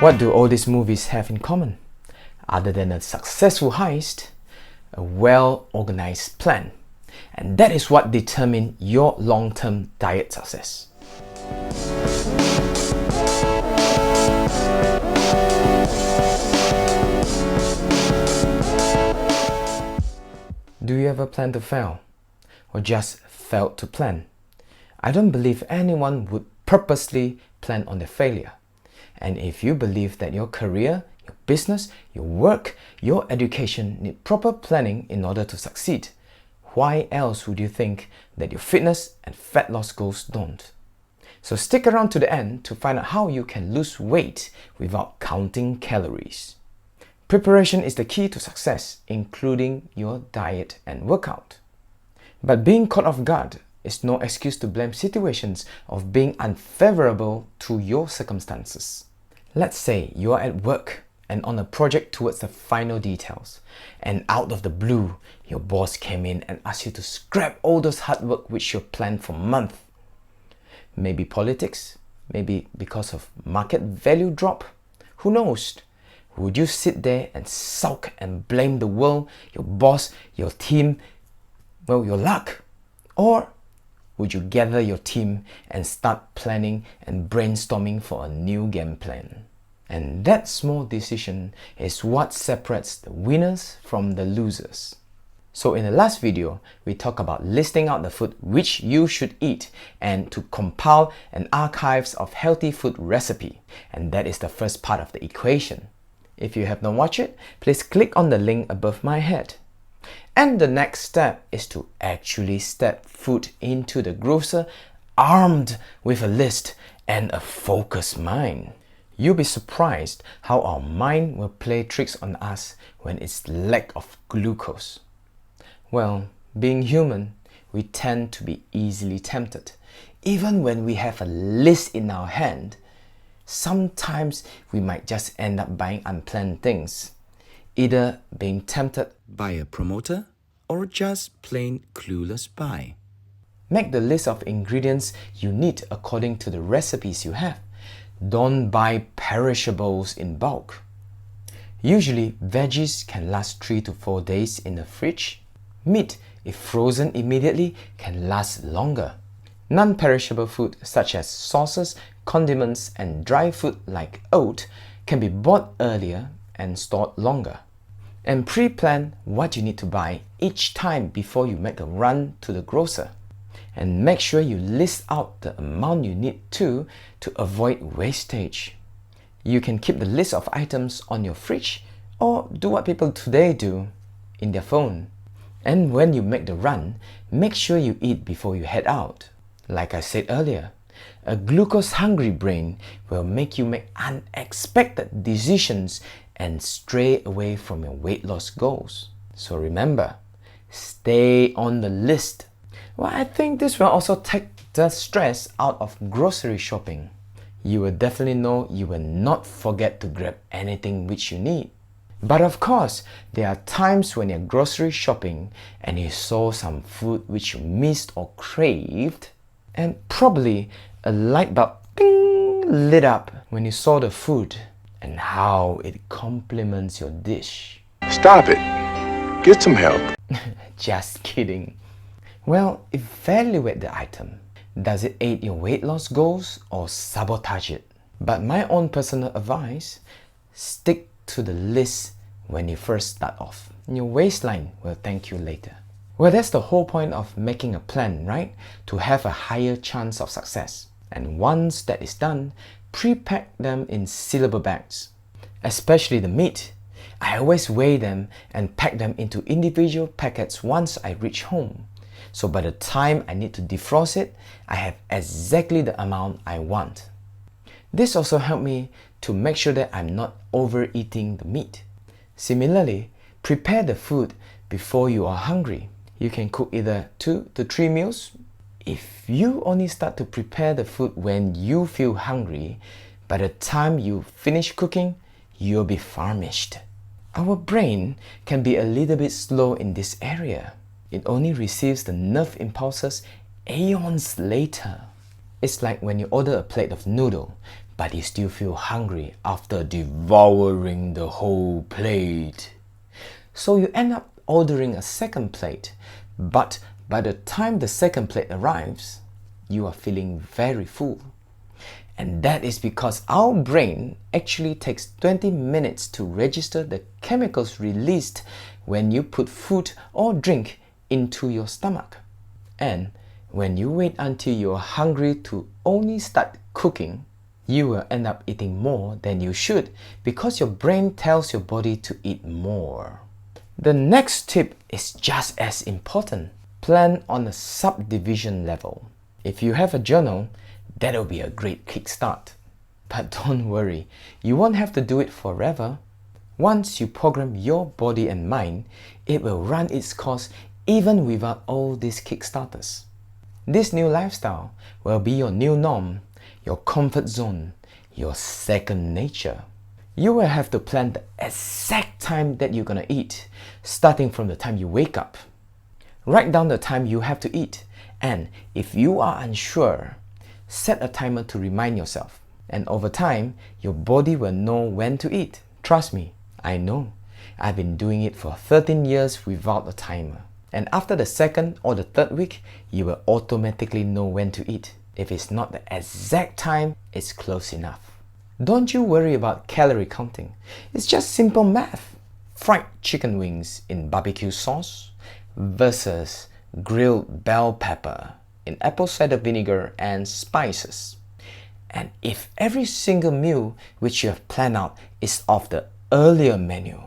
What do all these movies have in common? Other than a successful heist, a well-organized plan. And that is what determines your long-term diet success. Do you ever plan to fail? Or just failed to plan? I don't believe anyone would purposely plan on their failure. And if you believe that your career, your business, your work, your education need proper planning in order to succeed, why else would you think that your fitness and fat loss goals don't? So stick around to the end to find out how you can lose weight without counting calories. Preparation is the key to success, including your diet and workout. But being caught off guard is no excuse to blame situations of being unfavorable to your circumstances. Let's say you are at work and on a project towards the final details, and out of the blue, your boss came in and asked you to scrap all those hard work which you planned for months. Maybe politics, maybe because of market value drop, who knows? Would you sit there and sulk and blame the world, your boss, your team, well, your luck? Or would you gather your team and start planning and brainstorming for a new game plan? And that small decision is what separates the winners from the losers. So in the last video, we talked about listing out the food which you should eat and to compile an archives of healthy food recipe. And that is the first part of the equation. If you have not watched it, please click on the link above my head. And the next step is to actually step food into the grocer armed with a list and a focused mind. You'll be surprised how our mind will play tricks on us when it's lack of glucose. Well, being human, we tend to be easily tempted. Even when we have a list in our hand, sometimes we might just end up buying unplanned things, either being tempted by a promoter or just plain clueless buy. Make the list of ingredients you need according to the recipes you have. Don't buy perishables in bulk. Usually, veggies can last 3 to 4 days in the fridge. Meat, if frozen immediately, can last longer. Non-perishable food such as sauces, condiments, and dry food like oat can be bought earlier and stored longer. And pre-plan what you need to buy each time before you make a run to the grocer. And make sure you list out the amount you need to avoid wastage. You can keep the list of items on your fridge or do what people today do in their phone. And when you make the run, make sure you eat before you head out. Like I said earlier, a glucose-hungry brain will make you make unexpected decisions and stray away from your weight loss goals. So remember, stay on the list. Well, I think this will also take the stress out of grocery shopping. You will definitely know you will not forget to grab anything which you need. But of course, there are times when you're grocery shopping and you saw some food which you missed or craved, and probably a light bulb bing, lit up when you saw the food and how it complements your dish. Stop it. Get some help. Just kidding. Well, evaluate the item. Does it aid your weight loss goals or sabotage it? But my own personal advice, stick to the list when you first start off. Your waistline will thank you later. Well, that's the whole point of making a plan, right? To have a higher chance of success. And once that is done, pre-pack them in sealable bags. Especially the meat. I always weigh them and pack them into individual packets once I reach home. So by the time I need to defrost it, I have exactly the amount I want. This also helped me to make sure that I'm not overeating the meat. Similarly, prepare the food before you are hungry. You can cook either 2 to 3 meals. If you only start to prepare the food when you feel hungry, by the time you finish cooking, you'll be famished. Our brain can be a little bit slow in this area. It only receives the nerve impulses aeons later. It's like when you order a plate of noodle, but you still feel hungry after devouring the whole plate. So you end up ordering a second plate, but by the time the second plate arrives, you are feeling very full. And that is because our brain actually takes 20 minutes to register the chemicals released when you put food or drink into your stomach. And when you wait until you're hungry to only start cooking, you will end up eating more than you should because your brain tells your body to eat more. The next tip is just as important. Plan on a subdivision level. If you have a journal, that'll be a great kickstart. But don't worry, you won't have to do it forever. Once you program your body and mind, it will run its course even without all these kickstarters. This new lifestyle will be your new norm, your comfort zone, your second nature. You will have to plan the exact time that you're gonna eat, starting from the time you wake up. Write down the time you have to eat, and if you are unsure, set a timer to remind yourself. And over time, your body will know when to eat. Trust me, I know. I've been doing it for 13 years without a timer. And after the second or the third week, you will automatically know when to eat. If it's not the exact time, it's close enough. Don't you worry about calorie counting. It's just simple math. Fried chicken wings in barbecue sauce versus grilled bell pepper in apple cider vinegar and spices. And if every single meal which you have planned out is of the earlier menu,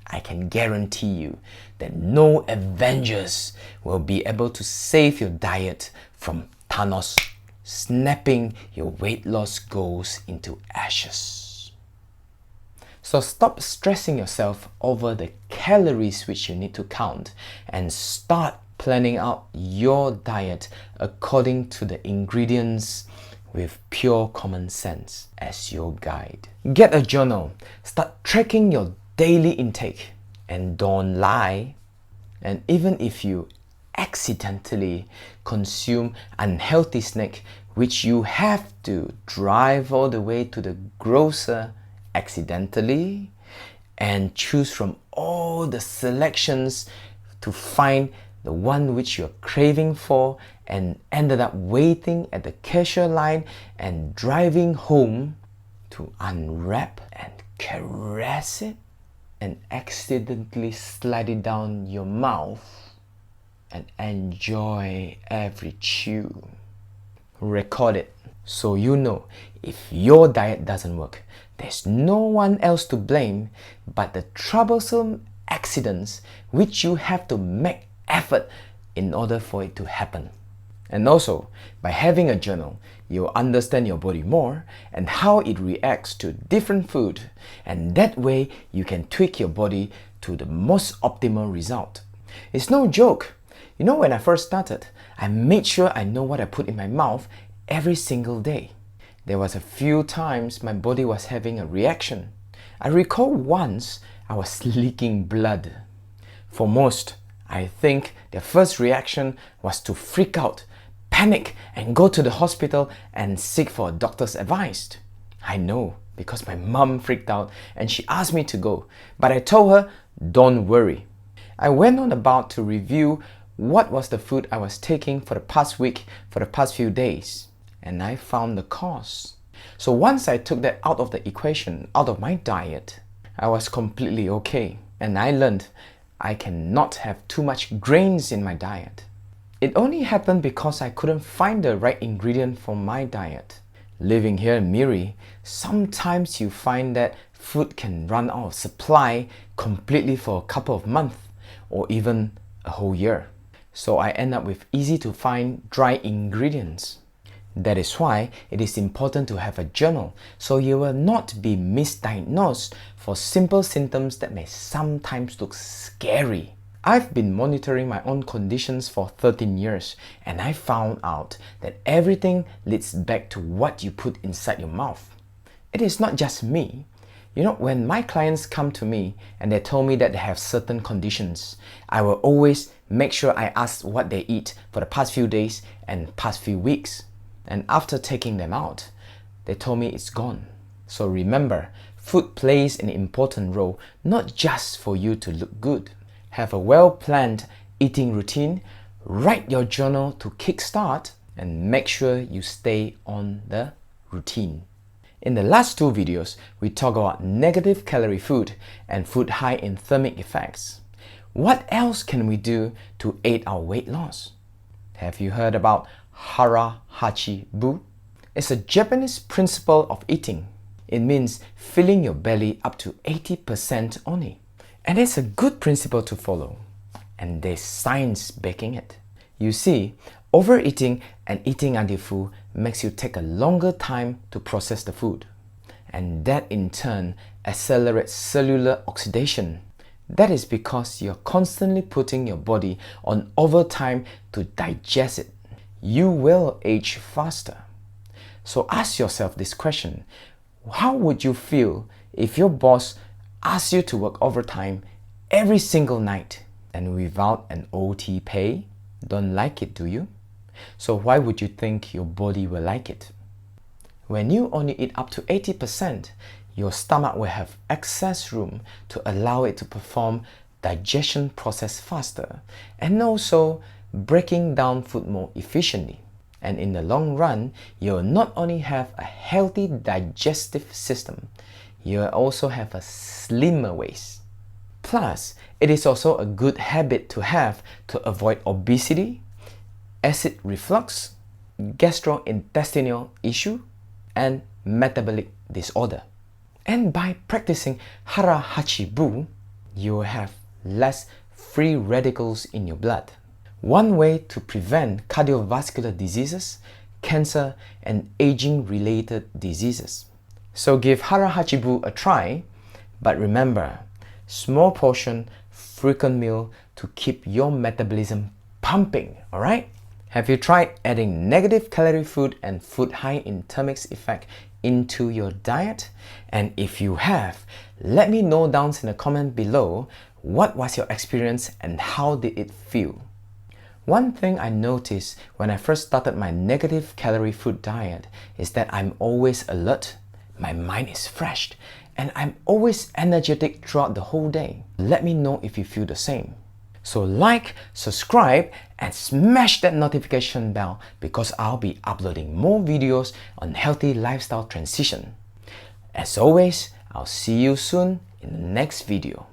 I can guarantee you that no Avengers will be able to save your diet from Thanos snapping your weight loss goals into ashes. So stop stressing yourself over the calories which you need to count and start planning out your diet according to the ingredients with pure common sense as your guide. Get a journal, start tracking your daily intake, and don't lie. And even if you accidentally consume unhealthy snack which you have to drive all the way to the grocer accidentally and choose from all the selections to find the one which you're craving for and ended up waiting at the cashier line and driving home to unwrap and caress it and accidentally slide it down your mouth and enjoy every chew. Record it so you know if your diet doesn't work, there's no one else to blame but the troublesome accidents which you have to make effort in order for it to happen. And also, by having a journal, you'll understand your body more and how it reacts to different food, and that way you can tweak your body to the most optimal result. It's no joke. You know, when I first started, I made sure I know what I put in my mouth every single day. There was a few times my body was having a reaction. I recall once I was leaking blood. For most, I think their first reaction was to freak out, panic, and go to the hospital and seek for a doctor's advice. I know, because my mom freaked out and she asked me to go, but I told her, don't worry. I went on about to review what was the food I was taking for the past week, for the past few days, and I found the cause. So once I took that out of the equation, out of my diet, I was completely okay, and I learned I cannot have too much grains in my diet. It only happened because I couldn't find the right ingredient for my diet. Living here in Miri, sometimes you find that food can run out of supply completely for a couple of months or even a whole year. So I end up with easy to find dry ingredients. That is why it is important to have a journal so you will not be misdiagnosed for simple symptoms that may sometimes look scary. I've been monitoring my own conditions for 13 years and I found out that everything leads back to what you put inside your mouth. It is not just me. You know, when my clients come to me and they tell me that they have certain conditions, I will always make sure I ask what they eat for the past few days and past few weeks. And after taking them out, they told me it's gone. So remember, food plays an important role, not just for you to look good. Have a well-planned eating routine, write your journal to kickstart, and make sure you stay on the routine. In the last two videos, we talk about negative calorie food and food high in thermic effects. What else can we do to aid our weight loss? Have you heard about hara hachi bu? It's a Japanese principle of eating. It means filling your belly up to 80% only. And it's a good principle to follow. And there's science backing it. You see, overeating and eating until full makes you take a longer time to process the food. And that in turn accelerates cellular oxidation. That is because you're constantly putting your body on overtime to digest it. You will age faster. So ask yourself this question: how would you feel if your boss asked you to work overtime every single night and without an OT pay? Don't like it, do you? So why would you think your body will like it? When you only eat up to 80%, your stomach will have excess room to allow it to perform digestion process faster and also breaking down food more efficiently. And in the long run, you'll not only have a healthy digestive system, you'll also have a slimmer waist. Plus, it is also a good habit to have to avoid obesity, acid reflux, gastrointestinal issue, and metabolic disorder. And by practicing hara hachi bu, you will have less free radicals in your blood. One way to prevent cardiovascular diseases, cancer, and aging-related diseases. So give hara hachi bu a try, but remember, small portion, frequent meal to keep your metabolism pumping, alright? Have you tried adding negative calorie food and food high in thermic effect into your diet? And if you have, let me know down in the comment below what was your experience and how did it feel. One thing I noticed when I first started my negative calorie food diet is that I'm always alert, my mind is fresh, and I'm always energetic throughout the whole day. Let me know if you feel the same. So like, subscribe, and smash that notification bell because I'll be uploading more videos on healthy lifestyle transition. As always, I'll see you soon in the next video.